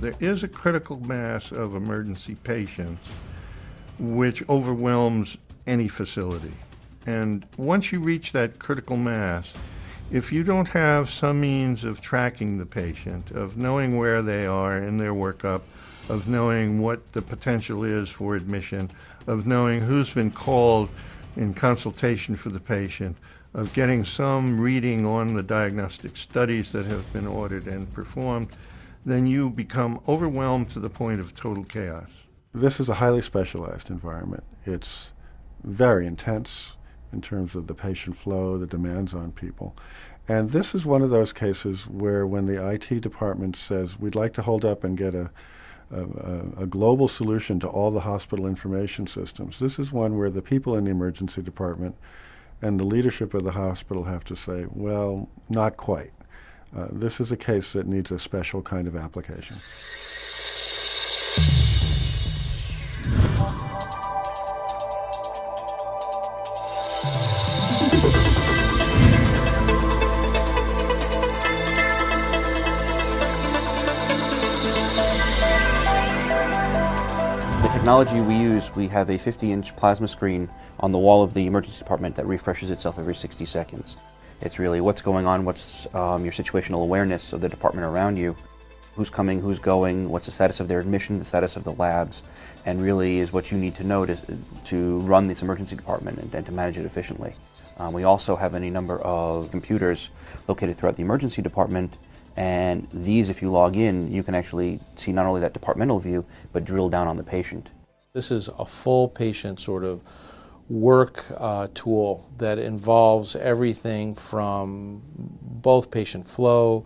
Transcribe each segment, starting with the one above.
There is a critical mass of emergency patients which overwhelms any facility. And once you reach that critical mass, if you don't have some means of tracking the patient, of knowing where they are in their workup, of knowing what the potential is for admission, of knowing who's been called in consultation for the patient, of getting some reading on the diagnostic studies that have been ordered and performed, then you become overwhelmed to the point of total chaos. This is a highly specialized environment. It's very intense in terms of the patient flow, the demands on people. And this is one of those cases where when the IT department says, we'd like to hold up and get a global solution to all the hospital information systems, this is one where the people in the emergency department and the leadership of the hospital have to say, well, not quite. This is a case that needs a special kind of application. The technology we use, we have a 50-inch plasma screen on the wall of the emergency department that refreshes itself every 60 seconds. It's really what's going on, what's your situational awareness of the department around you, who's coming, who's going, what's the status of their admission, the status of the labs, and really is what you need to know to run this emergency department and to manage it efficiently. We also have any number of computers located throughout the emergency department, and these, if you log in, you can actually see not only that departmental view, but drill down on the patient. This is a full patient sort of work tool that involves everything from both patient flow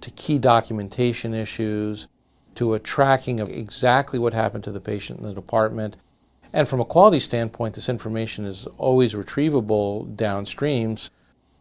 to key documentation issues to a tracking of exactly what happened to the patient in the department. And from a quality standpoint, this information is always retrievable downstream.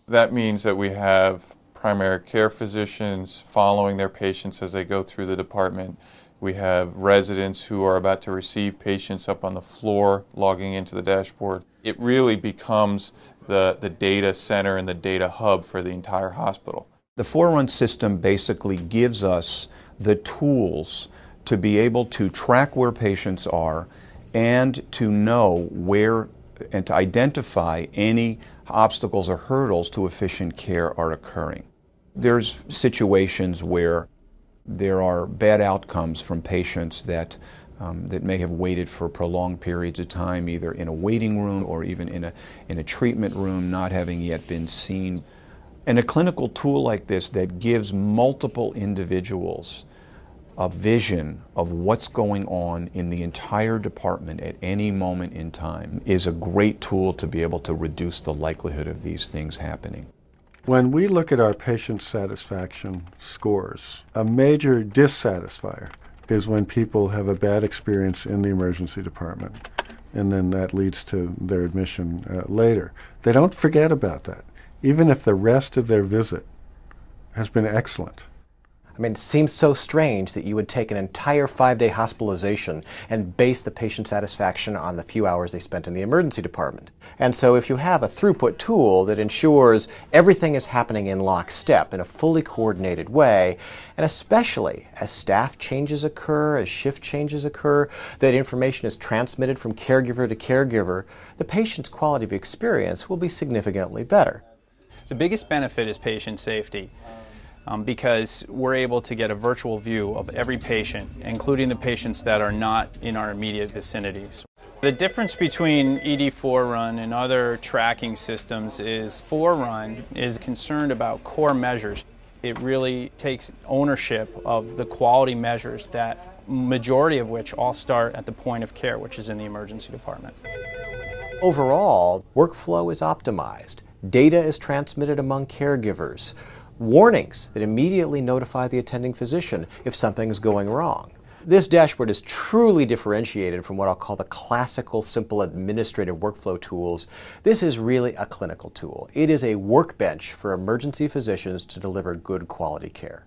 That means that we have primary care physicians following their patients as they go through the department. We have residents who are about to receive patients up on the floor logging into the dashboard. It really becomes the data center and the data hub for the entire hospital. The Forerun system basically gives us the tools to be able to track where patients are and to know where and to identify any obstacles or hurdles to efficient care are occurring. There's situations where there are bad outcomes from patients that may have waited for prolonged periods of time, either in a waiting room or even in a treatment room, not having yet been seen. And a clinical tool like this that gives multiple individuals a vision of what's going on in the entire department at any moment in time is a great tool to be able to reduce the likelihood of these things happening. When we look at our patient satisfaction scores, a major dissatisfier is when people have a bad experience in the emergency department, and then that leads to their admission later. They don't forget about that, even if the rest of their visit has been excellent. I mean, it seems so strange that you would take an entire 5-day hospitalization and base the patient satisfaction on the few hours they spent in the emergency department. And so if you have a throughput tool that ensures everything is happening in lockstep in a fully coordinated way, and especially as staff changes occur, as shift changes occur, that information is transmitted from caregiver to caregiver, the patient's quality of experience will be significantly better. The biggest benefit is patient safety. Because we're able to get a virtual view of every patient, including the patients that are not in our immediate vicinities. The difference between ED Forerun and other tracking systems is Forerun is concerned about core measures. It really takes ownership of the quality measures, that majority of which all start at the point of care, which is in the emergency department. Overall, workflow is optimized. Data is transmitted among caregivers. Warnings that immediately notify the attending physician if something is going wrong. This dashboard is truly differentiated from what I'll call the classical simple administrative workflow tools. This is really a clinical tool. It is a workbench for emergency physicians to deliver good quality care.